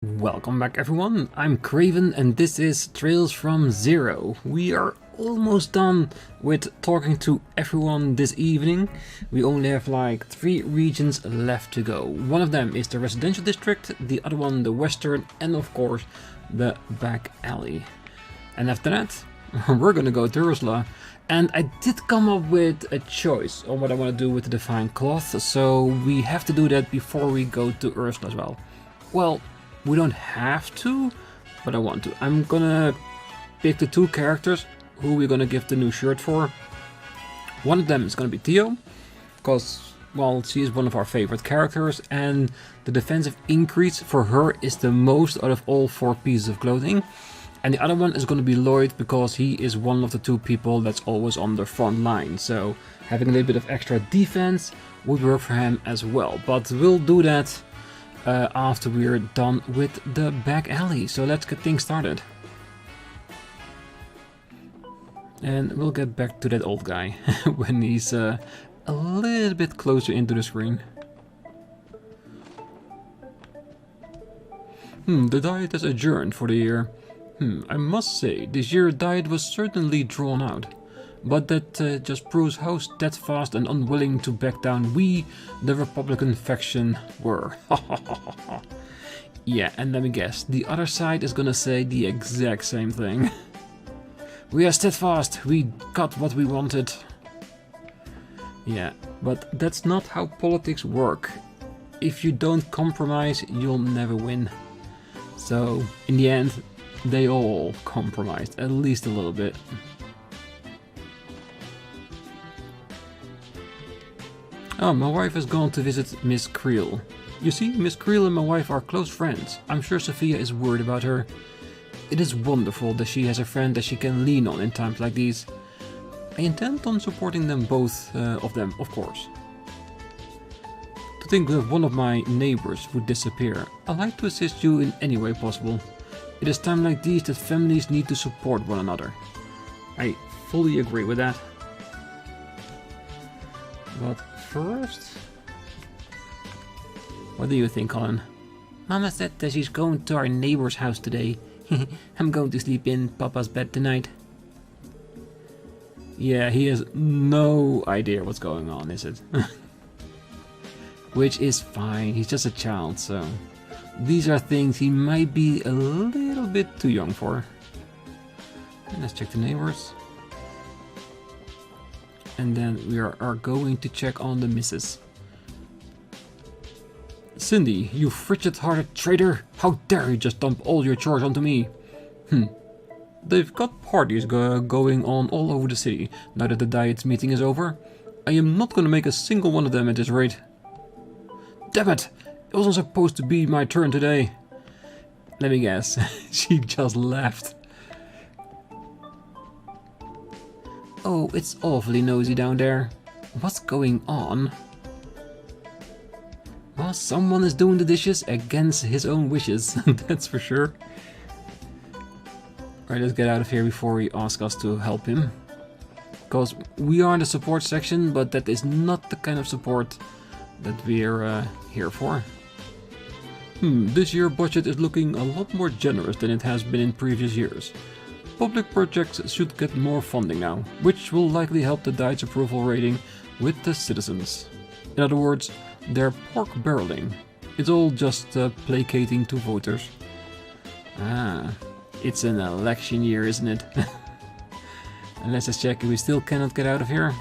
Welcome back everyone, I'm Craven and this is Trails from Zero. We are almost done with talking to everyone this evening. We only have like 3 regions left to go. One of them is the residential district, the other one the western, and of course the back alley. And after that, we're gonna go to Ursula. And I did come up with a choice on what I want to do with the Divine Cloth, so we have to do that before we go to Ursula as well. Well, we don't have to, but I want to. I'm gonna pick the 2 characters who we're gonna give the new shirt for. One of them is gonna be Theo, because, well, she is one of our favorite characters, and the defensive increase for her is the most out of all 4 pieces of clothing. And the other one is gonna be Lloyd, because he is one of the 2 people that's always on the front line, so having a little bit of extra defense would work for him as well. But we'll do that after we're done with the back alley. So let's get things started. And we'll get back to that old guy when he's a little bit closer into the screen. The diet has adjourned for the year. I must say, this year's diet was certainly drawn out. But that just proves how steadfast and unwilling to back down we, the Republican faction, were. Yeah, and let me guess, the other side is gonna say the exact same thing. We are steadfast, we got what we wanted. Yeah, but that's not how politics work. If you don't compromise, you'll never win. So, in the end, they all compromised, at least a little bit. Oh, my wife has gone to visit Miss Creel. You see, Miss Creel and my wife are close friends. I'm sure Sophia is worried about her. It is wonderful that she has a friend that she can lean on in times like these. I intend on supporting them both of them, of course. To think that one of my neighbors would disappear, I'd like to assist you in any way possible. It is times like these that families need to support one another. I fully agree with that. But first, what do you think, Colin? Mama said that she's going to our neighbor's house today. I'm going to sleep in Papa's bed tonight. Yeah, he has no idea what's going on, is it? Which is fine, he's just a child, so these are things he might be a little bit too young for. And let's check the neighbors. And then we are going to check on the missus. Cindy, you frigid-hearted traitor! How dare you just dump all your chores onto me? They've got parties going on all over the city now that the Diet's meeting is over. I am not going to make a single one of them at this rate. Damn it! It wasn't supposed to be my turn today. Let me guess, she just left. Oh, it's awfully nosy down there. What's going on? Well, someone is doing the dishes against his own wishes, that's for sure. Alright, let's get out of here before he asks us to help him. Because we are in the support section, but that is not the kind of support that we're here for. This year's budget is looking a lot more generous than it has been in previous years. Public projects should get more funding now, which will likely help the Diet's approval rating with the citizens. In other words, they're pork barreling. It's all just placating to voters. Ah, it's an election year, isn't it? And let's just check if we still cannot get out of here.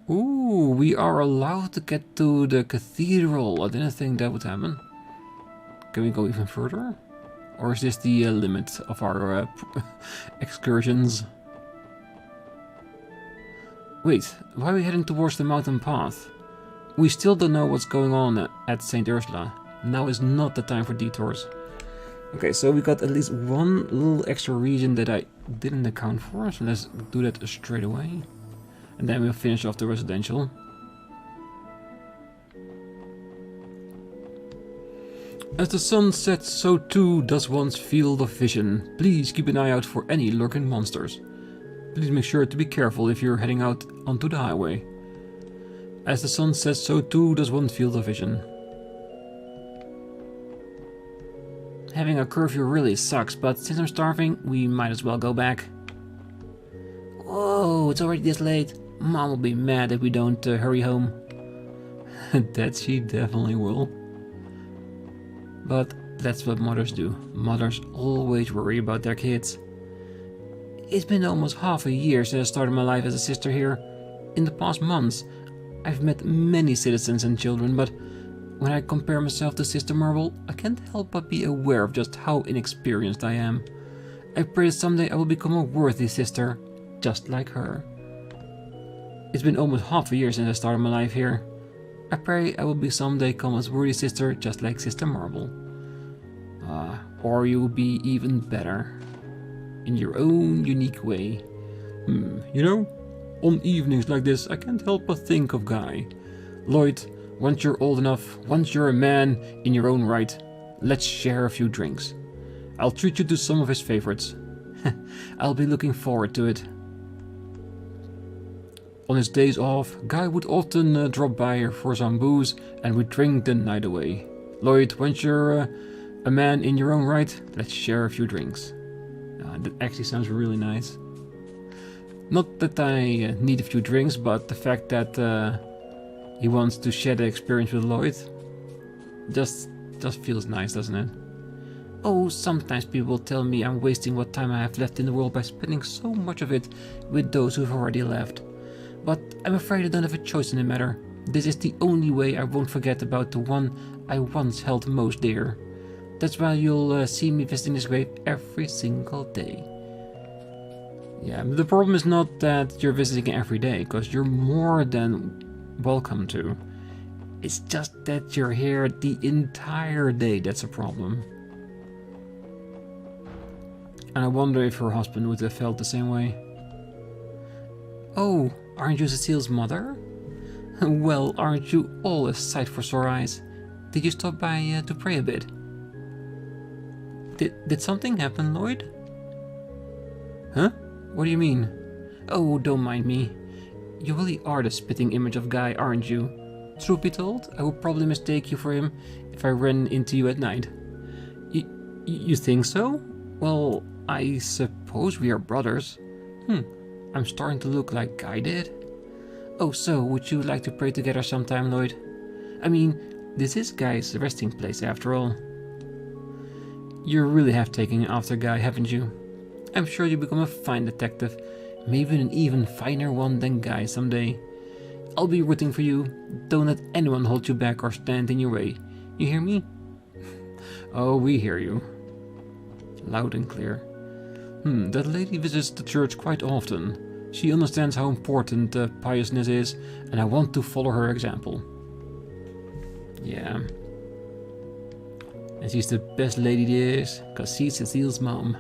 Ooh, we are allowed to get to the cathedral. I didn't think that would happen. Can we go even further? Or is this the limit of our excursions? Wait, why are we heading towards the mountain path? We still don't know what's going on at St. Ursula. Now is not the time for detours. Okay, so we got at least one little extra region that I didn't account for, so let's do that straight away. And then we'll finish off the residential. As the sun sets, so too does one's field of vision. Please keep an eye out for any lurking monsters. Please make sure to be careful if you're heading out onto the highway. As the sun sets, so too does one's field of vision. Having a curfew really sucks, but since I'm starving, we might as well go back. Whoa, it's already this late. Mom will be mad if we don't hurry home. That she definitely will. But that's what mothers do. Mothers always worry about their kids. It's been almost half a year since I started my life as a sister here. In the past months, I've met many citizens and children, but when I compare myself to Sister Marble, I can't help but be aware of just how inexperienced I am. I pray that someday I will become a worthy sister, just like her. It's been almost half a year since I started my life here. I pray I will be someday come as worthy sister, just like Sister Marble. Or you will be even better. In your own unique way. You know, on evenings like this, I can't help but think of Guy. Lloyd, once you're old enough, once you're a man in your own right, let's share a few drinks. I'll treat you to some of his favorites. I'll be looking forward to it. On his days off, Guy would often drop by here for some booze and we'd drink the night away. Lloyd, once you're a man in your own right, let's share a few drinks. That actually sounds really nice. Not that I need a few drinks, but the fact that he wants to share the experience with Lloyd just feels nice, doesn't it? Oh, sometimes people tell me I'm wasting what time I have left in the world by spending so much of it with those who've already left. But I'm afraid I don't have a choice in the matter. This is the only way I won't forget about the one I once held most dear. That's why you'll see me visiting this grave every single day. Yeah, but the problem is not that you're visiting every day, because you're more than welcome to. It's just that you're here the entire day that's a problem. And I wonder if her husband would have felt the same way. Oh, aren't you Cecile's mother? Well, aren't you all a sight for sore eyes? Did you stop by to pray a bit? Did something happen, Lloyd? Huh? What do you mean? Oh, don't mind me. You really are the spitting image of Guy, aren't you? Truth be told, I would probably mistake you for him if I ran into you at night. You think so? Well, I suppose we are brothers. I'm starting to look like Guy did. Oh, so would you like to pray together sometime, Lloyd? I mean, this is Guy's resting place after all. You really have taken after Guy, haven't you? I'm sure you'll become a fine detective, maybe an even finer one than Guy someday. I'll be rooting for you. Don't let anyone hold you back or stand in your way. You hear me? Oh, we hear you. Loud and clear. That lady visits the church quite often. She understands how important piousness is, and I want to follow her example. Yeah. And she's the best lady there is, cause she's Cecile's mom.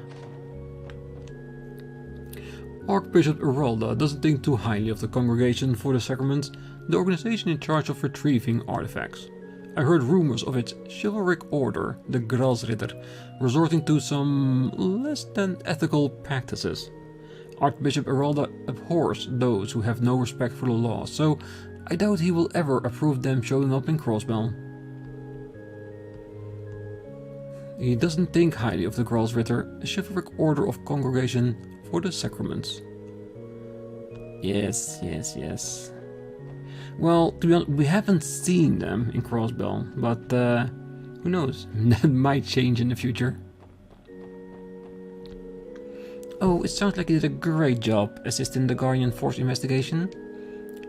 Archbishop Uralda doesn't think too highly of the Congregation for the Sacraments, the organization in charge of retrieving artifacts. I heard rumors of its chivalric order, the Gralsritter, resorting to some less than ethical practices. Archbishop Uralda abhors those who have no respect for the law, so I doubt he will ever approve them showing up in Crossbell. He doesn't think highly of the Gralsritter, a chivalric order of Congregation for the Sacraments. Yes. Well, to be honest, we haven't seen them in Crossbell, but who knows, that might change in the future. Oh, it sounds like you did a great job assisting the Guardian Force investigation.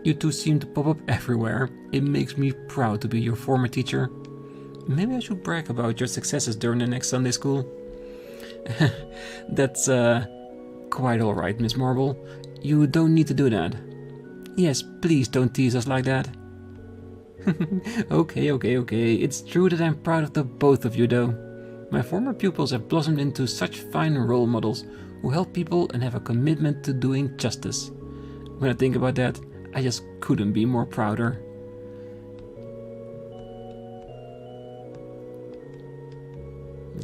You two seem to pop up everywhere. It makes me proud to be your former teacher. Maybe I should brag about your successes during the next Sunday school. That's quite alright, Miss Marble. You don't need to do that. Yes, please don't tease us like that. Okay. It's true that I'm proud of the both of you though. My former pupils have blossomed into such fine role models who help people and have a commitment to doing justice. When I think about that, I just couldn't be more prouder.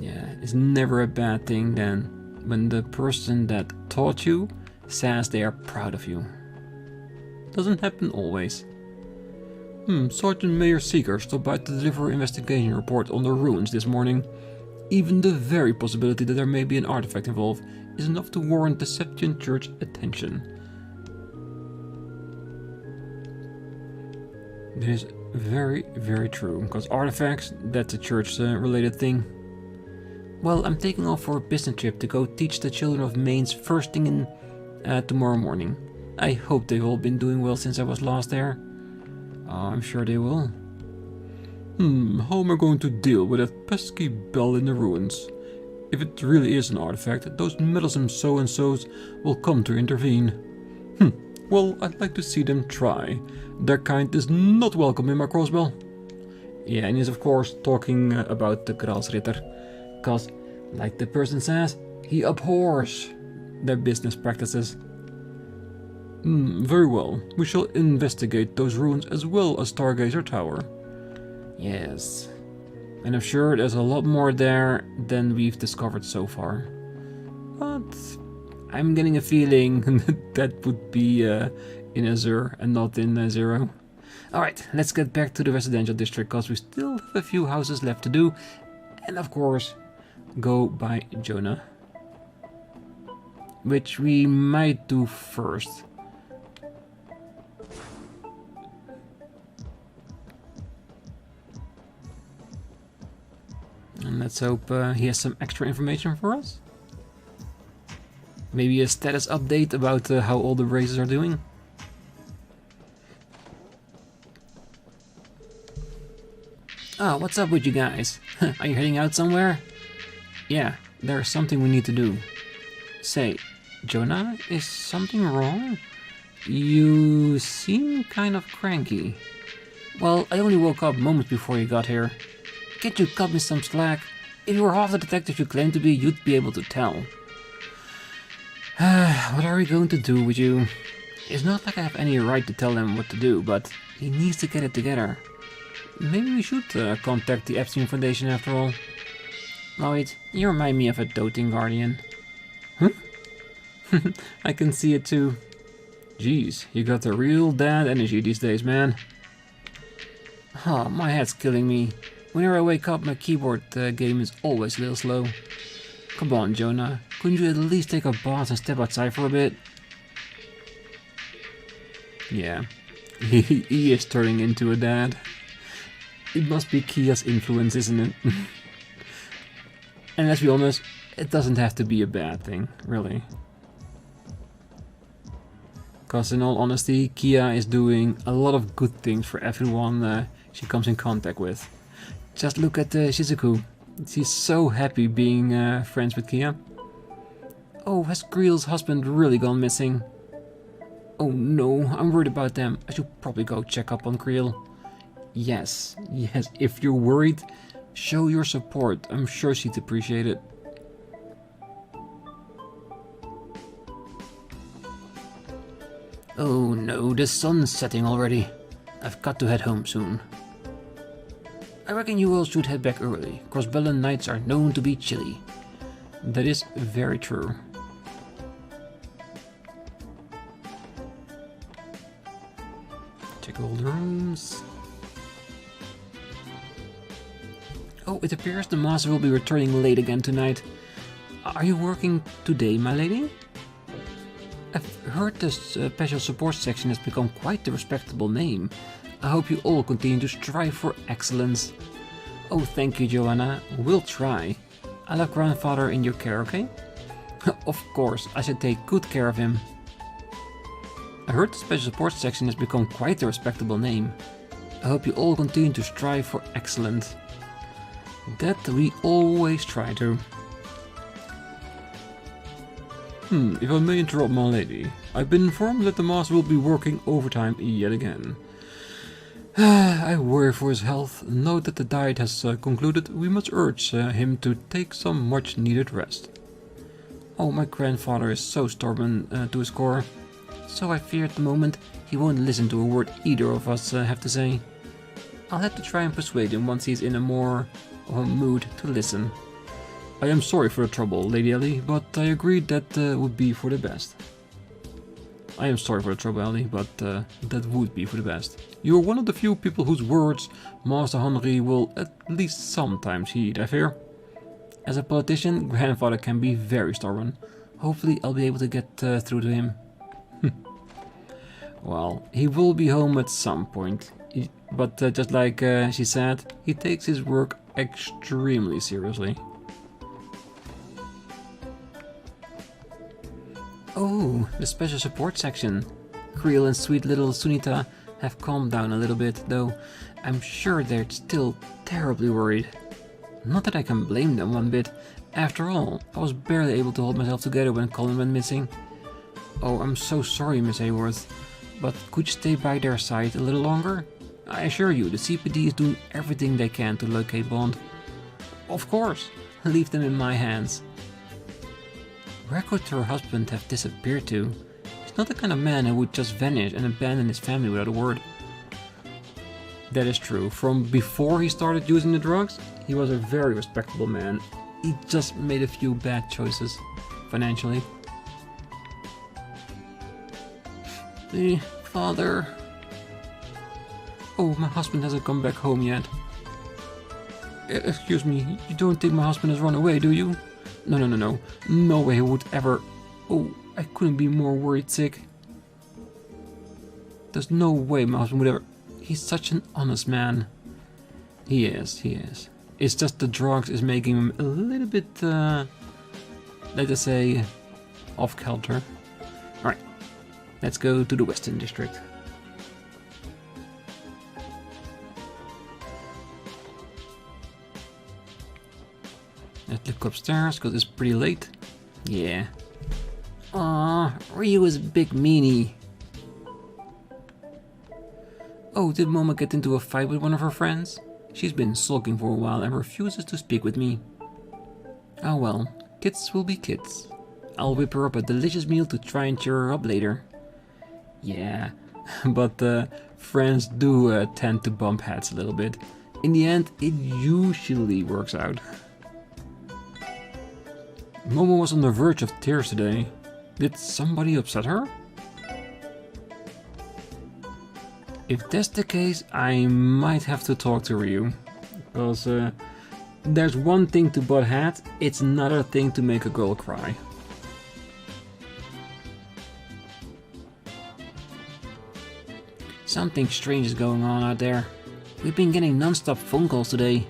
Yeah, it's never a bad thing then when the person that taught you says they are proud of you. Doesn't happen always. Sergeant Mayor Seeker stopped by to deliver an investigation report on the ruins this morning. Even the very possibility that there may be an artifact involved is enough to warrant the Septian Church attention. That is very, very true, because artifacts, that's a church-related thing. Well, I'm taking off for a business trip to go teach the children of Mainz first thing in tomorrow morning. I hope they've all been doing well since I was last there. I'm sure they will. How am I going to deal with that pesky bell in the ruins? If it really is an artifact, those meddlesome so-and-sos will come to intervene. Well, I'd like to see them try. Their kind is not welcome in my Crossbell. Yeah, and he's of course talking about the Graalsritter. Because, like the person says, he abhors their business practices. Very well. We shall investigate those ruins as well as Stargazer Tower. Yes. And I'm sure there's a lot more there than we've discovered so far. But I'm getting a feeling that would be in Azure and not in Zero. Alright, let's get back to the residential district, because we still have a few houses left to do. And of course, go by Jonah. Which we might do first. And let's hope he has some extra information for us. Maybe a status update about how all the races are doing. Oh, what's up with you guys? Are you heading out somewhere? Yeah, there's something we need to do. Say, Jonah, is something wrong? You seem kind of cranky. Well, I only woke up moments before you got here. Can't you cut me some slack? If you were half the detective you claim to be, you'd be able to tell. What are we going to do with you? It's not like I have any right to tell him what to do, but he needs to get it together. Maybe we should contact the Epstein Foundation after all. Lloyd, you remind me of a doting guardian. Huh? I can see it too. Jeez, you got the real dad energy these days, man. Oh, my head's killing me. Whenever I wake up, my keyboard game is always a little slow. Come on, Jonah. Couldn't you at least take a bath and step outside for a bit? Yeah, he is turning into a dad. It must be Kia's influence, isn't it? And let's be honest, it doesn't have to be a bad thing, really. Because in all honesty, Kia is doing a lot of good things for everyone she comes in contact with. Just look at Shizuku. She's so happy being friends with Kia. Oh, has Greel's husband really gone missing? Oh no, I'm worried about them. I should probably go check up on Creel. Yes, if you're worried, show your support. I'm sure she'd appreciate it. Oh no, the sun's setting already. I've got to head home soon. I reckon you all should head back early. Crossbell nights are known to be chilly. That is very true. Check all the rooms. Oh, it appears the master will be returning late again tonight. Are you working today, my lady? I've heard the special support section has become quite a respectable name. I hope you all continue to strive for excellence. Oh, thank you, Joanna. We'll try. I'll have grandfather in your care, okay? Of course, I should take good care of him. I heard the special support section has become quite a respectable name. I hope you all continue to strive for excellence. That we always try to. If I may interrupt, my lady, I've been informed that the master will be working overtime yet again. I worry for his health. Now that the diet has concluded, we must urge him to take some much needed rest. Oh, my grandfather is so stubborn to his core, so I fear at the moment he won't listen to a word either of us have to say. I'll have to try and persuade him once he's in a more of a mood to listen. I am sorry for the trouble, Lady Ellie, but I agreed that would be for the best. I am sorry for the trouble, Ellie, but that would be for the best. You are one of the few people whose words Master Henry will at least sometimes heed, I fear. As a politician, grandfather can be very stubborn. Hopefully I'll be able to get through to him. Well, he will be home at some point. But just like she said, he takes his work extremely seriously. Oh, the special support section. Creel and sweet little Sunita have calmed down a little bit, though I'm sure they're still terribly worried. Not that I can blame them one bit. After all, I was barely able to hold myself together when Colin went missing. Oh, I'm so sorry, Miss Hayworth, but could you stay by their side a little longer? I assure you, the CPD is doing everything they can to locate Bond. Of course, leave them in my hands. Where could her husband have disappeared to? He's not the kind of man who would just vanish and abandon his family without a word. That is true. From before he started using the drugs, he was a very respectable man. He just made a few bad choices, financially. Father... Oh, my husband hasn't come back home yet. Excuse me, you don't think my husband has run away, do you? No. No way he would ever... Oh, I couldn't be more worried sick. There's no way my husband would ever... He's such an honest man. He is. It's just the drugs is making him a little bit, let us say, off-kilter. Alright, let's go to the Western District. Let's look upstairs, because it's pretty late. Yeah. Aww, Ryu is a big meanie. Oh, did Moma get into a fight with one of her friends? She's been sulking for a while and refuses to speak with me. Oh well, kids will be kids. I'll whip her up a delicious meal to try and cheer her up later. Yeah, but friends do tend to bump heads a little bit. In the end, it usually works out. Momo was on the verge of tears today. Did somebody upset her? If that's the case, I might have to talk to Ryu. Because there's one thing to butt heads, it's another thing to make a girl cry. Something strange is going on out there. We've been getting non-stop phone calls today.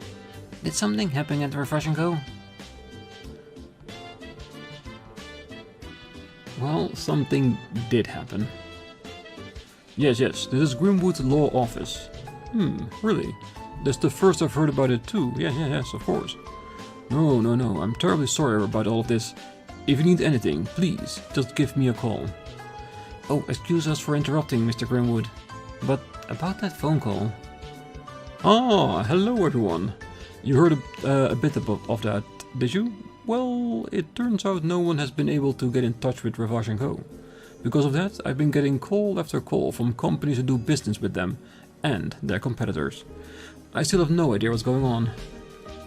Did something happen at Refresh & Co? Well, something did happen. Yes, this is Grimwood Law Office. Really? That's the first I've heard about it too. Yes, of course. No, I'm terribly sorry about all of this. If you need anything, please, just give me a call. Oh, excuse us for interrupting, Mr. Grimwood. But about that phone call... Ah, hello everyone. You heard a bit of that, did you? Well, it turns out no one has been able to get in touch with Ravage & Co. Because of that, I've been getting call after call from companies who do business with them and their competitors. I still have no idea what's going on.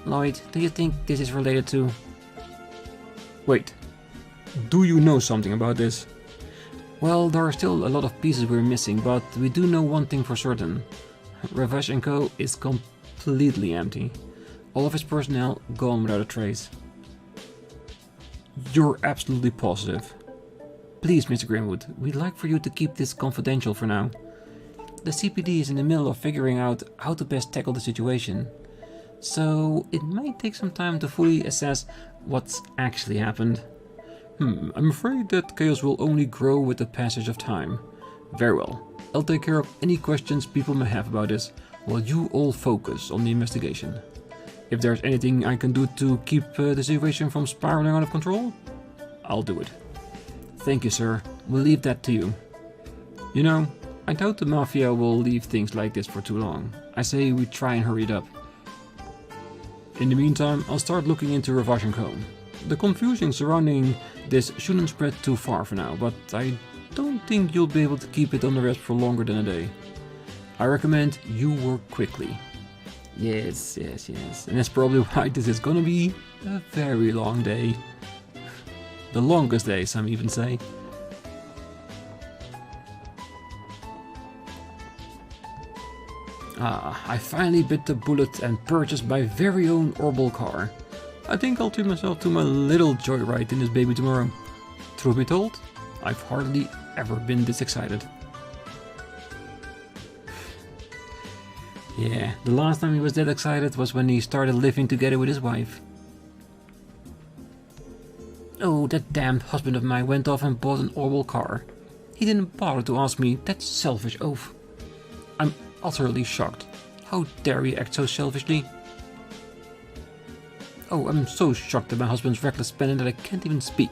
Lloyd, do you think this is related to... Wait, do you know something about this? Well, there are still a lot of pieces we're missing, but we do know one thing for certain. Ravage & Co. is completely empty. All of its personnel gone without a trace. You're absolutely positive? Please, Mr. Grimwood, we'd like for you to keep this confidential for now. The CPD is in the middle of figuring out how to best tackle the situation. So it might take some time to fully assess what's actually happened. I'm afraid that chaos will only grow with the passage of time. Very well. I'll take care of any questions people may have about this, while you all focus on the investigation. If there's anything I can do to keep the situation from spiraling out of control, I'll do it. Thank you, sir. We'll leave that to you. You know, I doubt the Mafia will leave things like this for too long. I say we try and hurry it up. In the meantime, I'll start looking into Ravage & Co. The confusion surrounding this shouldn't spread too far for now, but I don't think you'll be able to keep it under wraps for longer than a day. I recommend you work quickly. Yes. And that's probably why this is gonna be a very long day. The longest day, some even say. I finally bit the bullet and purchased my very own Orbal car. I think I'll treat myself to my little joyride in this baby tomorrow. Truth be told, I've hardly ever been this excited. Yeah, the last time he was that excited was when he started living together with his wife. Oh, that damned husband of mine went off and bought an horrible car. He didn't bother to ask me, that selfish oaf. I'm utterly shocked. How dare he act so selfishly? Oh, I'm so shocked at my husband's reckless spending that I can't even speak.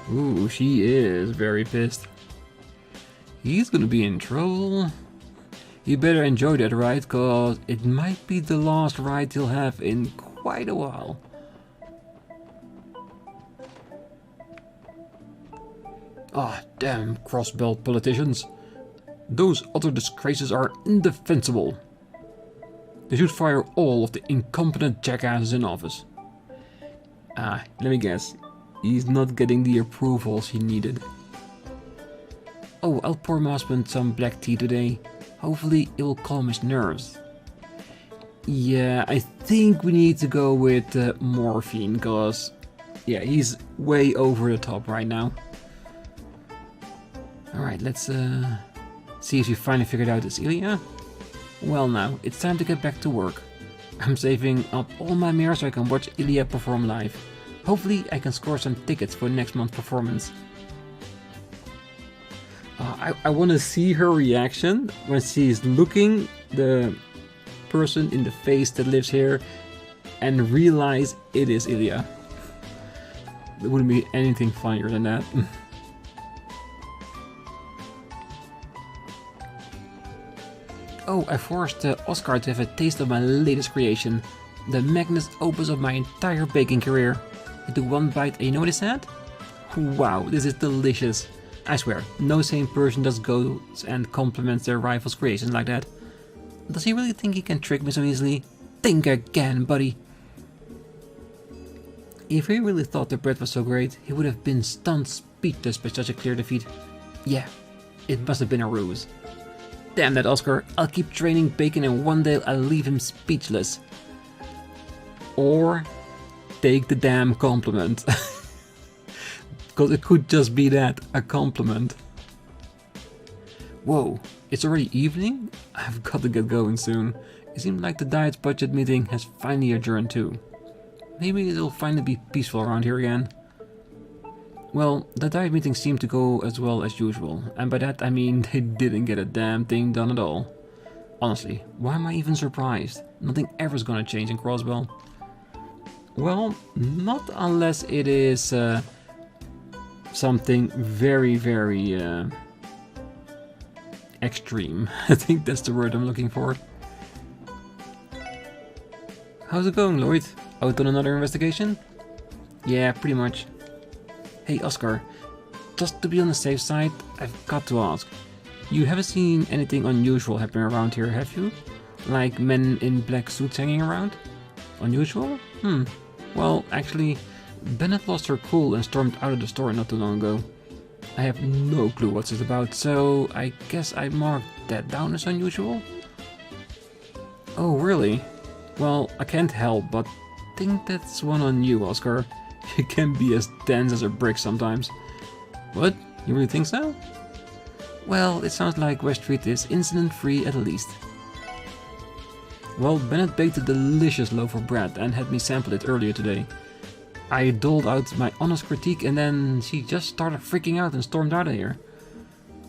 Ooh, she is very pissed. He's gonna be in trouble. You better enjoy that ride, cause it might be the last ride he'll have in quite a while. Ah, damn Crossbell politicians. Those other disgraces are indefensible. They should fire all of the incompetent jackasses in office. Ah, let me guess. He's not getting the approvals he needed. Oh, I'll pour my husband some black tea today. Hopefully it will calm his nerves. Yeah, I think we need to go with morphine, cause yeah, he's way over the top right now. Alright, let's see if you finally figured out this, Ilya. Well now, it's time to get back to work. I'm saving up all my mirrors so I can watch Ilya perform live. Hopefully I can score some tickets for next month's performance. I want to see her reaction when she's looking the person in the face that lives here and realize it is Ilya. There wouldn't be anything funnier than that. Oh, I forced Oscar to have a taste of my latest creation. The magnus opus of my entire baking career. He took one bite and you know what he said? Wow, this is delicious. I swear, no sane person just goes and compliments their rival's creations like that. Does he really think he can trick me so easily? Think again, buddy. If he really thought the bread was so great, he would have been stunned speechless by such a clear defeat. Yeah, it must have been a ruse. Damn that Oscar, I'll keep training bacon and one day I'll leave him speechless. Or take the damn compliment. Because it could just be that, a compliment. Whoa, it's already evening? I've got to get going soon. It seems like the diet's budget meeting has finally adjourned too. Maybe it'll finally be peaceful around here again. Well, the diet meeting seemed to go as well as usual, and by that I mean they didn't get a damn thing done at all. Honestly, why am I even surprised? Nothing ever's gonna change in Crossbell. Well, not unless it is something very, very extreme. I think that's the word I'm looking for. How's it going, Lloyd? Out on another investigation? Yeah, pretty much. Hey Oscar, just to be on the safe side, I've got to ask. You haven't seen anything unusual happening around here, have you? Like men in black suits hanging around? Unusual? Well, actually, Bennett lost her cool and stormed out of the store not too long ago. I have no clue what's it about, so I guess I marked that down as unusual? Oh, really? Well, I can't help but think that's one on you, Oscar. You can be as dense as a brick sometimes. What? You really think so? Well, it sounds like West Street is incident-free at least. Well, Bennett baked a delicious loaf of bread and had me sample it earlier today. I doled out my honest critique and then she just started freaking out and stormed out of here.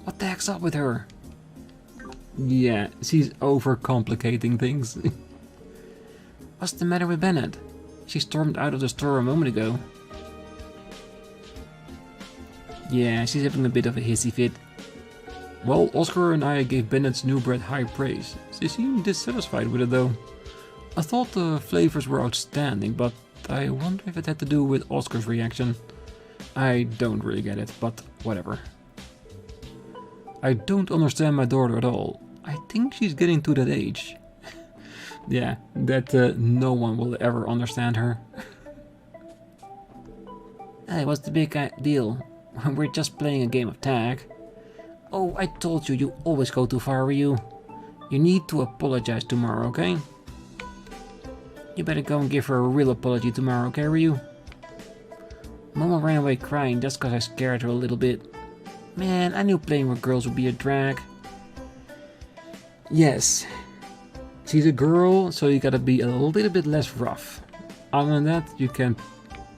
What the heck's up with her? Yeah, she's overcomplicating things. What's the matter with Bennett? She stormed out of the store a moment ago. Yeah, she's having a bit of a hissy fit. Well, Oscar and I gave Bennett's new bread high praise. She seemed dissatisfied with it though. I thought the flavors were outstanding, but I wonder if it had to do with Oscar's reaction. I don't really get it, but whatever. I don't understand my daughter at all. I think she's getting to that age. Yeah, that no one will ever understand her. Hey, what's the big deal? We're just playing a game of tag. Oh, I told you, you always go too far, Ryu. You need to apologize tomorrow, okay? You better go and give her a real apology tomorrow, okay, Ryu? Mama ran away crying just cause I scared her a little bit. Man, I knew playing with girls would be a drag. Yes. She's a girl, so you gotta be a little bit less rough. Other than that, you can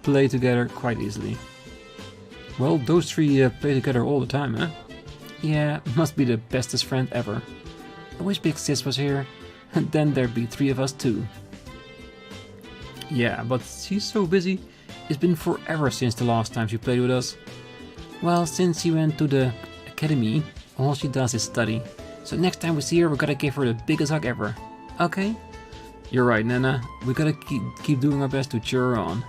play together quite easily. Well, those three play together all the time, huh? Yeah, must be the bestest friend ever. I wish Big Sis was here, and then there'd be 3 of us too. Yeah, but she's so busy. It's been forever since the last time she played with us. Well, since she went to the academy, all she does is study. So next time we see her, we gotta give her the biggest hug ever. Okay? You're right, Nana. We gotta keep doing our best to cheer her on.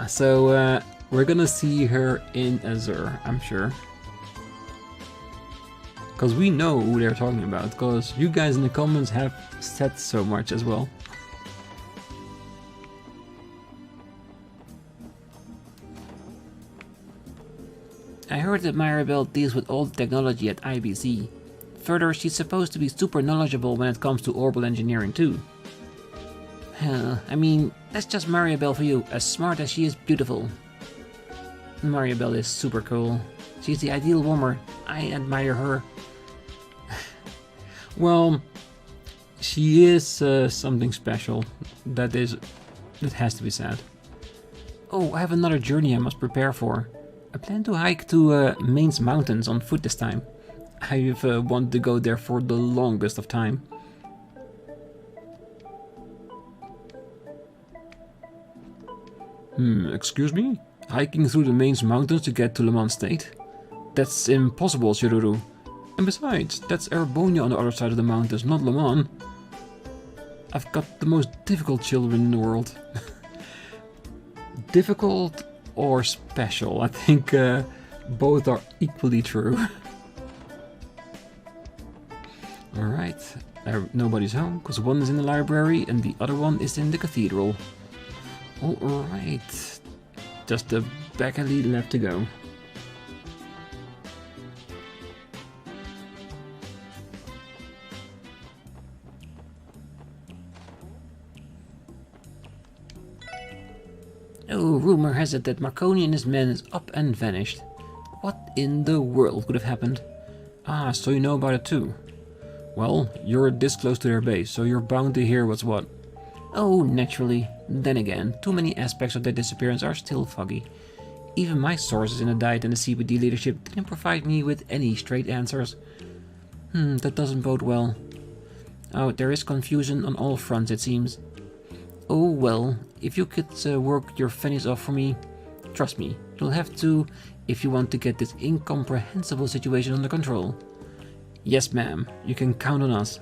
So we're gonna see her in Azure, I'm sure. Because we know who they're talking about, because you guys in the comments have said so much as well. I heard that Mirabelle deals with all the technology at IBC. Further, she's supposed to be super knowledgeable when it comes to orbital engineering too. I mean, that's just Mirabelle for you, as smart as she is beautiful. Mirabelle is super cool. She's the ideal woman. I admire her. Well, she is something special. That has to be said. Oh, I have another journey I must prepare for. I plan to hike to Maine's mountains on foot this time. I've wanted to go there for the longest of time. Excuse me? Hiking through the Maine's mountains to get to Le Mans State? That's impossible, Shiruru. And besides, that's Erebonia on the other side of the mountains, not Le Mans. I've got the most difficult children in the world. Difficult or special? I think both are equally true. Alright, nobody's home, because one is in the library and the other one is in the cathedral. Alright, just a back alley left to go. Oh, rumor has it that Marconi and his men is up and vanished. What in the world could have happened? Ah, so you know about it too. Well, you're this close to their base, so you're bound to hear what's what. Oh, naturally. Then again, too many aspects of their disappearance are still foggy. Even my sources in the Diet and the CBD leadership didn't provide me with any straight answers. That doesn't bode well. Oh, there is confusion on all fronts, it seems. Oh well, if you could work your fannies off for me, trust me, you'll have to if you want to get this incomprehensible situation under control. Yes, ma'am, you can count on us.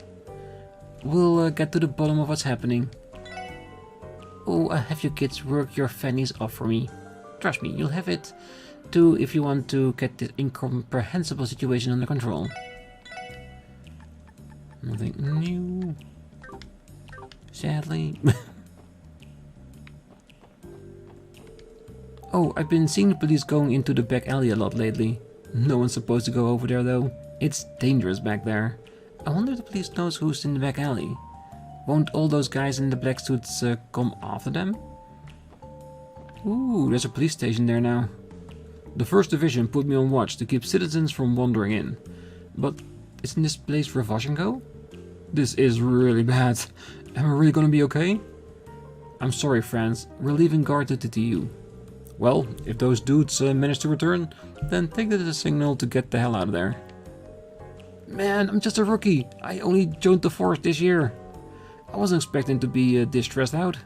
We'll get to the bottom of what's happening. Oh, have you kids work your fannies off for me. Trust me, you'll have it too if you want to get this incomprehensible situation under control. Nothing new. Sadly. Oh, I've been seeing the police going into the back alley a lot lately. No one's supposed to go over there though. It's dangerous back there. I wonder if the police knows who's in the back alley. Won't all those guys in the black suits come after them? Ooh, there's a police station there now. The 1st Division put me on watch to keep citizens from wandering in. But isn't this place Revash and Go? This is really bad. Am I really gonna be okay? I'm sorry, friends. We're leaving guard duty to you. Well, if those dudes manage to return, then take that as a signal to get the hell out of there. Man, I'm just a rookie. I only joined the force this year. I wasn't expecting to be this stressed out.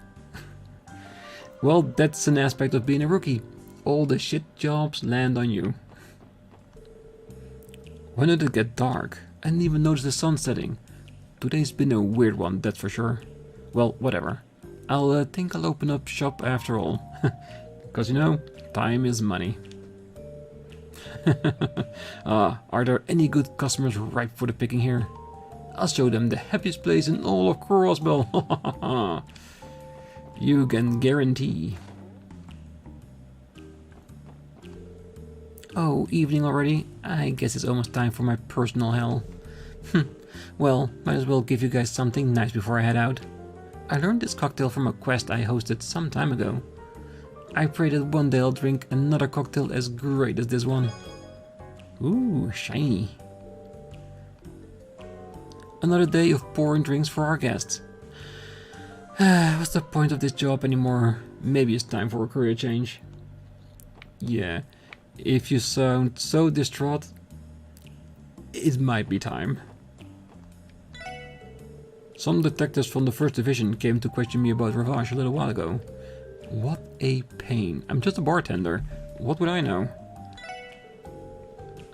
Well, that's an aspect of being a rookie. All the shit jobs land on you. When did it get dark? I didn't even notice the sun setting. Today's been a weird one, that's for sure. Well, whatever. I'll think I'll open up shop after all. Because you know, time is money. Are there any good customers ripe for the picking here? I'll show them the happiest place in all of Crossbell. You can guarantee. Oh, evening already? I guess it's almost time for my personal hell. Well, might as well give you guys something nice before I head out. I learned this cocktail from a quest I hosted some time ago. I pray that one day I'll drink another cocktail as great as this one. Ooh, shiny. Another day of pouring drinks for our guests. What's the point of this job anymore? Maybe it's time for a career change. Yeah, if you sound so distraught, it might be time. Some detectives from the 1st Division came to question me about Ravage a little while ago. What a pain. I'm just a bartender. What would I know?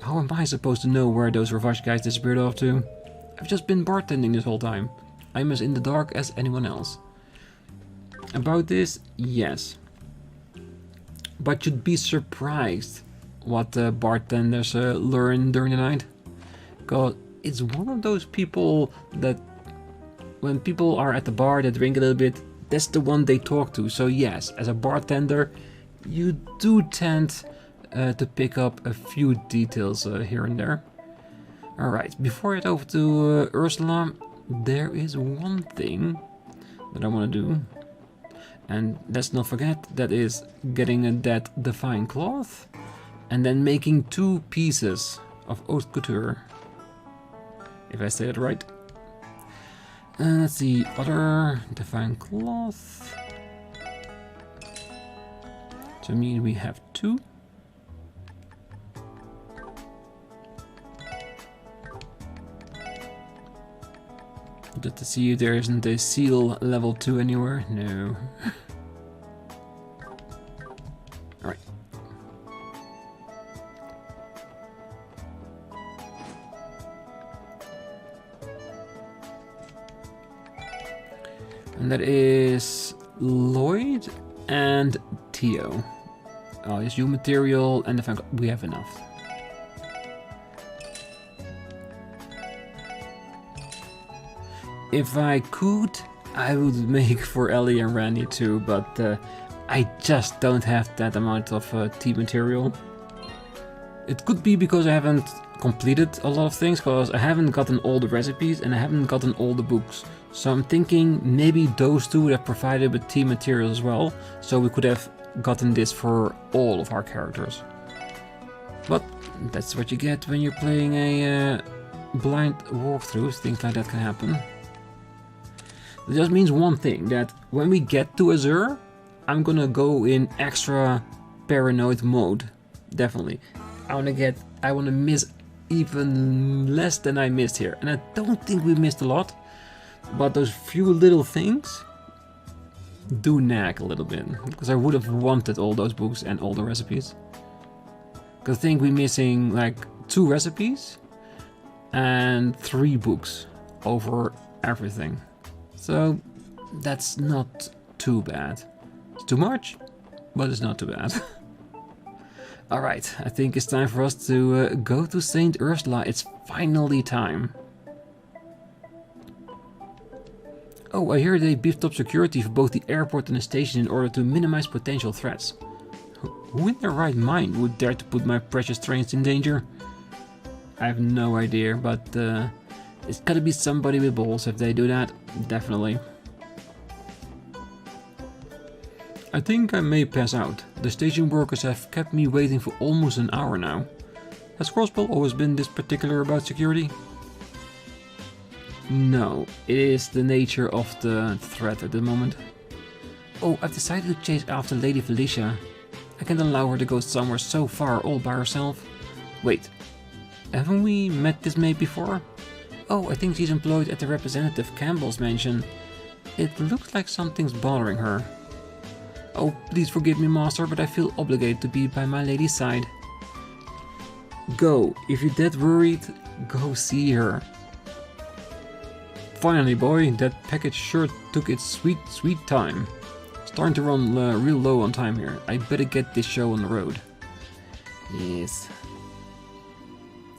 How am I supposed to know where those Ravage guys disappeared off to? I've just been bartending this whole time. I'm as in the dark as anyone else. About this, yes. But you'd be surprised what the bartenders learn during the night. Because it's one of those people that when people are at the bar, they drink a little bit, that's the one they talk to. So yes, as a bartender, you do tend to pick up a few details here and there. Alright, before I head over to Ursula, there is one thing that I want to do. And let's not forget, that is getting that divine cloth and then making 2 pieces of haute couture. If I say it right. Let's see, other divine cloth. So I mean we have 2. Just to see if there isn't a seal level 2 anywhere. No. Alright. And that is Lloyd and Theo. Oh, it's you material and the we have enough. If I could, I would make for Ellie and Randy too, but I just don't have that amount of tea material. It could be because I haven't completed a lot of things, because I haven't gotten all the recipes and I haven't gotten all the books. So I'm thinking maybe those two would have provided with tea material as well, so we could have gotten this for all of our characters. But that's what you get when you're playing a blind walkthrough, things like that can happen. It just means one thing, that when we get to Azure, I'm gonna go in extra paranoid mode. Definitely. I wanna miss even less than I missed here. And I don't think we missed a lot, but those few little things do nag a little bit. Because I would have wanted all those books and all the recipes. Because I think we're missing like 2 recipes and 3 books over everything. So that's not too bad. It's too much, but it's not too bad. Alright, I think it's time for us to go to St. Ursula. It's finally time. Oh, I hear they beefed up security for both the airport and the station in order to minimize potential threats. Who in their right mind would dare to put my precious trains in danger? I have no idea, but it's gotta be somebody with balls if they do that, definitely. I think I may pass out. The station workers have kept me waiting for almost an hour now. Has Crossbell always been this particular about security? No, it is the nature of the threat at the moment. Oh, I've decided to chase after Lady Felicia. I can't allow her to go somewhere so far all by herself. Wait, haven't we met this maid before? Oh, I think she's employed at the Representative Campbell's mansion. It looks like something's bothering her. Oh, please forgive me, Master, but I feel obligated to be by my lady's side. Go. If you're that worried, go see her. Finally, boy, that package sure took its sweet, sweet time. Starting to run real low on time here. I better get this show on the road. Yes.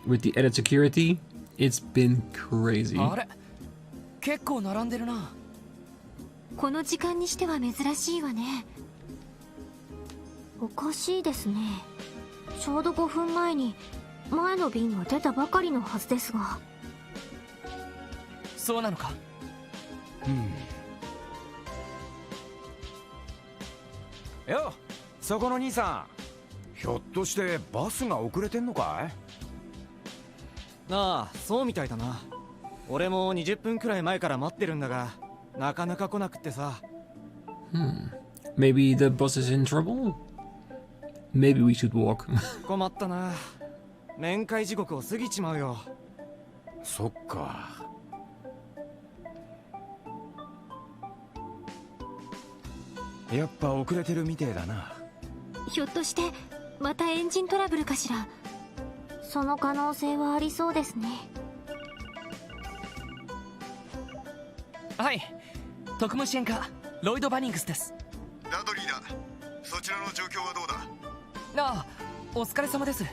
With the added security, it's been crazy. 結構並んでるな。この時間にしては珍しいわね。おかしいですね。ちょうど5分前に前の便が出たばかりのはずですが。そうなのか。よ、そこの兄さん、ひょっとしてバスが遅れてんのかい？ああ、そうみたいだな。俺も20分くらい前から待ってるんだが、なかなか来なくってさ。Maybe the boss is in trouble? Maybe we should walk. 困ったな。面会時刻を過ぎちまうよ。そっか。やっぱ遅れてるみてえだな。ひょっとしてまたエンジントラブルかしら。その可能性はありそうですね。はい、特務支援課ロイド・バニングスです。ダドリーだ。そちらの状況はどうだ？ああ、お疲れ様です。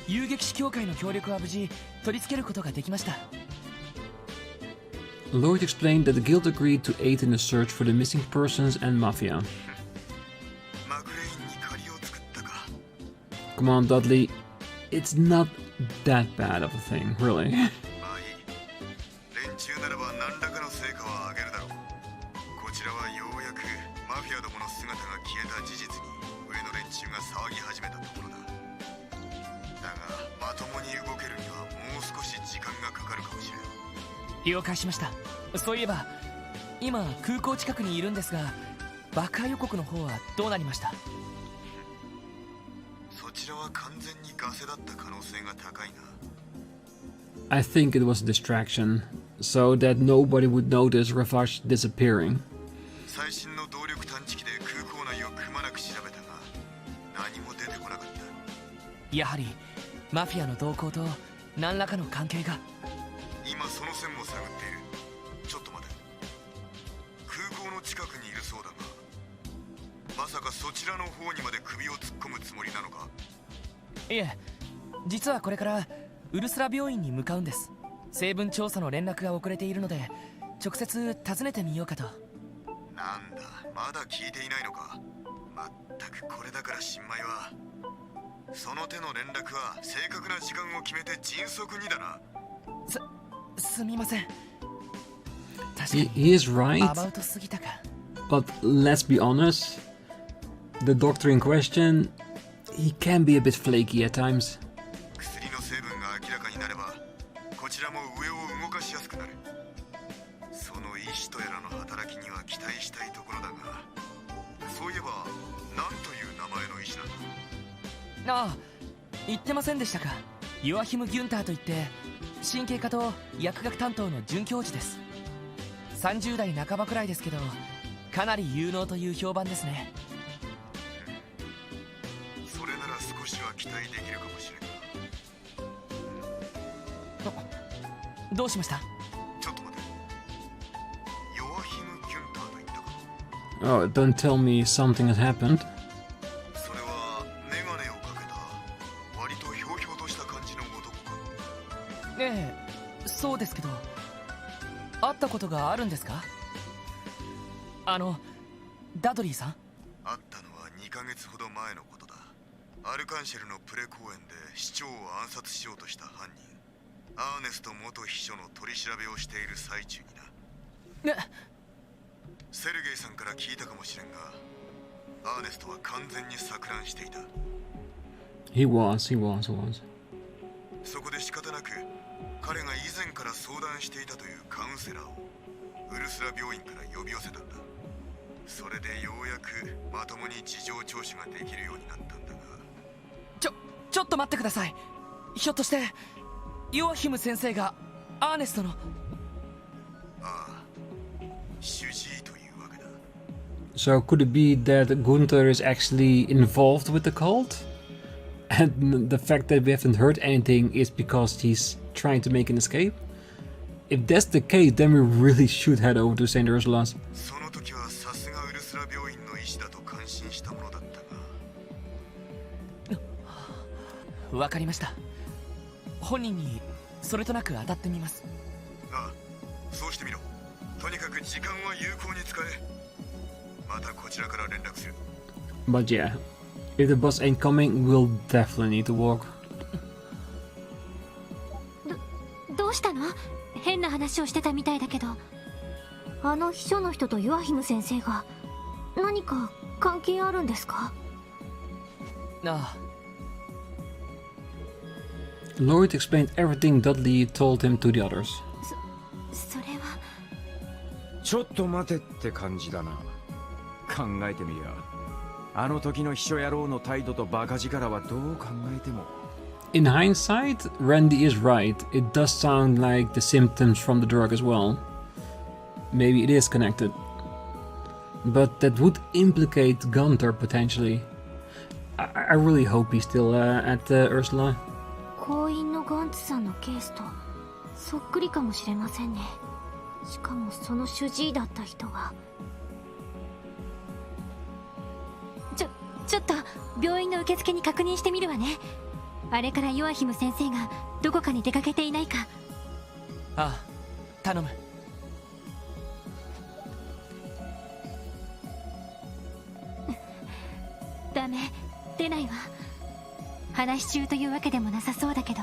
遊撃士協会の協力は無事取り付けることができました。Lloyd explained that the guild agreed to aid in the search for the missing persons and mafia. Come on, Dudley. It's not that bad of a thing, really. 連中ならば何らかの成果は上げるだろう。こちらはようやくマフィアどもの姿が消えた事実に上の連中が騒ぎ始めたところだ。だがまともに動けるにはもう少し時間がかかるかもしれん。了解しました。そういえば今空港近くにいるんですが、爆破予告の方はどうなりました？そちらは完全にガセだった可能性が高いな。I think it was a distraction, so that nobody would notice Ravage disappearing. 最新の動力探知機で空港内をくまなく調べたが何も出てこなかった。やはりマフィアの動向と何らかの関係が。今その線も探っている。ちょっと待て。空港の近くにいるそうだが、まさかそちらの方にまで首を突っ込むつもりなのか？いえ、実はこれからウルスラ病院に向かうんです。成分調査の連絡が遅れているので直接訪ねてみようかと。なんだ、まだ聞いていないのか。まったくこれだから新米は。その手の連絡は正確な時間を決めて迅速にだな。すみません。確か He に is right, アバウトすぎたか。 but let's be honest. The doctor in question, he can be a bit flaky at times. 薬の成分が明らかになればこちらも上を動かしやすくなる。その医師とやらの働きには期待したいところだが、そういえば何という名前の医師なんだ？ああ、言ってませんでしたか。ヨアヒム・ギュンターといって神経科と薬学担当の准教授です。30代半ばくらいですけどかなり有能という評判ですね。それなら少しは期待できるかもしれんが。どうしました？ちょっと待て。ヨアヒム・ギュンターと言ったか。 Oh, don't tell me something has happened. それはメガネをかけた割とひょうひょうとした感じの男か？ええ、そうですけど会ったことがあるんですか？ダドリーさん？会ったのは2ヶ月ほど前のことだ。アルカンシェルのプレ公園で市長を暗殺しようとした犯人アーネスト元秘書の取り調べをしている最中にな。セルゲイさんから聞いたかもしれんが、アーネストは完全に錯乱していた。 He was. そこで仕方なく彼が以前から相談していたというカウンセラーをウルスラ病院から呼び寄せたんだ。それでようやくまともに事情聴取ができるようになったんだが。ちょっと待ってください。ひょっとしてヨアヒム先生がアーネストの？ああ、主治医というわけだ。 So could it be that Gunther is actually involved with the cult? And the fact that we haven't heard anything is because he's trying to make an escape? If that's the case, then we really should head over to St. Ursula's. その時はさすがウルスラ病院の医師だと感心したものだったが。わかりました。本人にそれとなく当たってみます。ああ、そうしてみろ。とにかく時間は有効に使え。またこちらから連絡する。 But yeah, if the boss ain't coming, we'll definitely need to walk. どうしたの？変な話をしてたみたいだけど。あの秘書の人とヨアヒム先生が何か関係あるんですか？ああ、 Lloyd explained everything Dudley told him to the others. それは。ちょっと待てって感じだな。考えてみりゃ、あの時の秘書野郎の態度とバカ力はどう考えても。In hindsight, Randy is right. It does sound like the symptoms from the drug as well. Maybe it is connected. But that would implicate Gunther potentially. I really hope he's still at Ursula. 行員のガンツさんのケースとそっくりかもしれませんね。しかもその主治医だった人が。ちょっと病院の受付に確認してみるわね。あれからヨアヒム先生がどこかに出かけていないか。ああ、頼む。ダメ、出ないわ。話し中というわけでもなさそうだけど。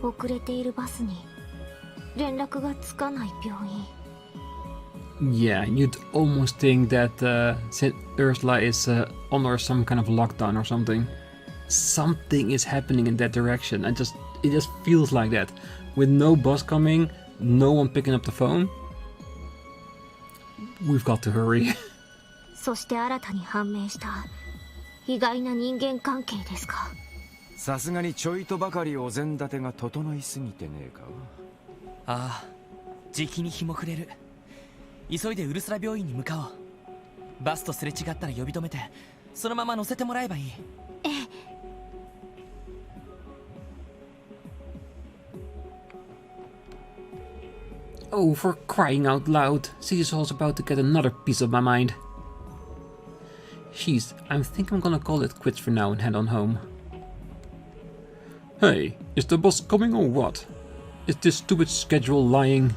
遅れているバスに連絡がつかない病院。Yeah, you'd almost think that Ursula is under some kind of lockdown or something. Something is happening in that direction. It just feels like that. With no bus coming, no one picking up the phone. We've got to hurry. そして新たに判明した意外な人間関係ですか。さすがにちょいとばかりお膳立てが整いすぎてねえか。ああ、じきに日も暮れる。急いでウルスラ病院に向かおう。バスとすれ違ったら呼び止めて、そのまま乗せてもらえばいい。ええ。Oh, for crying out loud. Caesar's about to get another piece of my mind. Jeez, I think I'm gonna call it quits for now and head on home. Hey, is the bus coming or what? Is this stupid schedule lying?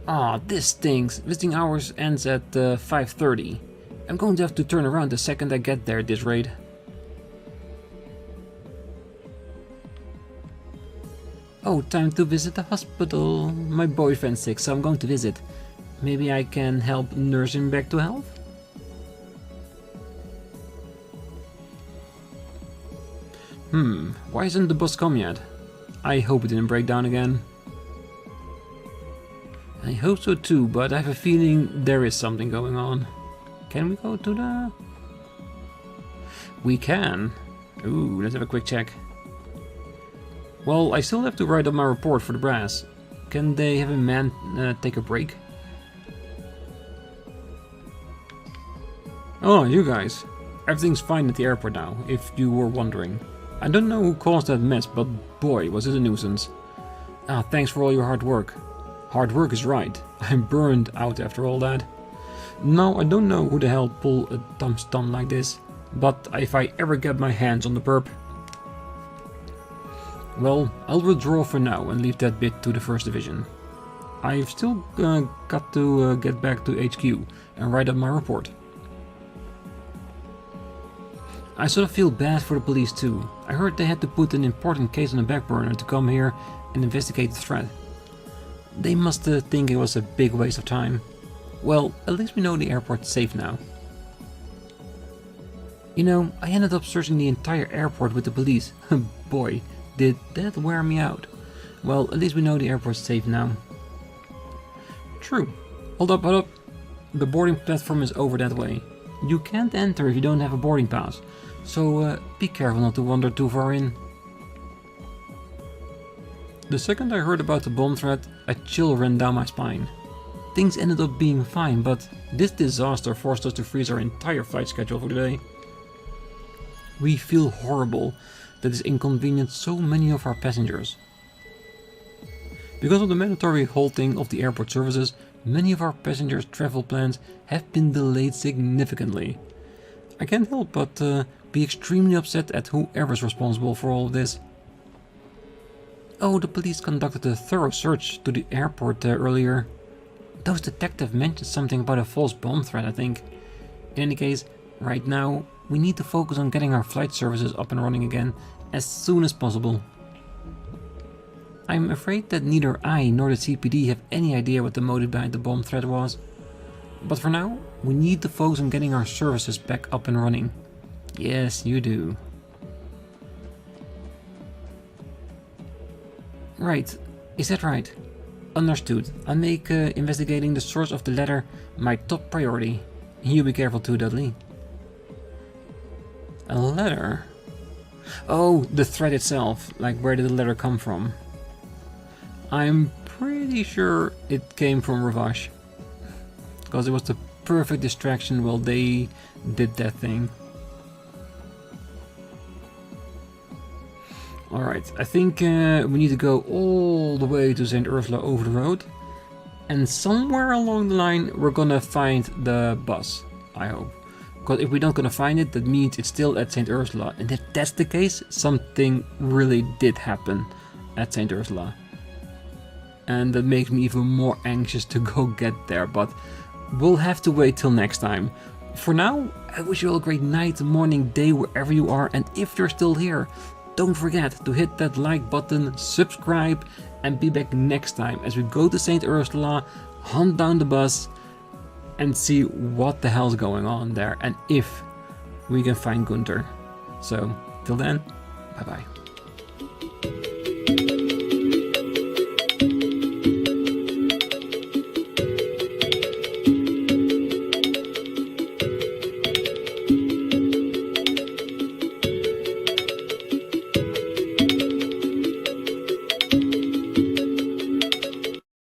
Ah, this stinks. Visiting hours ends at 5:30. I'm going to have to turn around the second I get there at this rate. Oh, time to visit the hospital. My boyfriend's sick, so I'm going to visit. Maybe I can help nurse him back to health? Why isn't the bus come yet? I hope it didn't break down again. I hope so too, but I have a feeling there is something going on. Can we go to the... We can. Ooh, let's have a quick check. Well, I still have to write up my report for the brass. Can they have a man take a break? Oh, you guys. Everything's fine at the airport now, if you were wondering. I don't know who caused that mess, but boy, was it a nuisance. Ah, thanks for all your hard work. Hard work is right. I'm burned out after all that. No, I don't know who the hell pulled a dumb stunt like this, but if I ever get my hands on the perp... Well, I'll withdraw for now and leave that bit to the 1st Division. I've still got to get back to HQ and write up my report. I sort of feel bad for the police too. I heard they had to put an important case on the back burner to come here and investigate the threat. They must think it was a big waste of time. Well, at least we know the airport's safe now. You know, I ended up searching the entire airport with the police. Boy, did that wear me out. Well, at least we know the airport's safe now. True. Hold up, hold up. The boarding platform is over that way. You can't enter if you don't have a boarding pass, so be careful not to wander too far in. The second I heard about the bomb threat, a chill ran down my spine. Things ended up being fine, but this disaster forced us to freeze our entire flight schedule for today. We feel horrible that this inconvenienced so many of our passengers. Because of the mandatory halting of the airport services, many of our passengers' travel plans have been delayed significantly. I can't help but be extremely upset at whoever's responsible for all of this. Oh, the police conducted a thorough search to the airport earlier. Those detectives mentioned something about a false bomb threat, I think. In any case, right now, we need to focus on getting our flight services up and running again as soon as possible. I'm afraid that neither I nor the CPD have any idea what the motive behind the bomb threat was. But for now, we need to focus on getting our services back up and running. Yes, you do. Right, is that right? Understood. I'll make investigating the source of the letter my top priority. You be careful too, Dudley. A letter? Oh, the threat itself. Like, where did the letter come from? I'm pretty sure it came from Ravash. Because it was the perfect distraction while they did that thing. Alright, I think we need to go all the way to St. Ursula over the road. And somewhere along the line we're gonna find the bus, I hope. Because if we're not gonna find it, that means it's still at St. Ursula. And if that's the case, something really did happen at St. Ursula. And that makes me even more anxious to go get there, but we'll have to wait till next time. For now, I wish you all a great night, morning, day, wherever you are, and if you're still here, don't forget to hit that like button, subscribe, and be back next time as we go to St. Ursula, hunt down the bus, and see what the hell's going on there, and if we can find Gunther. So, till then, bye bye.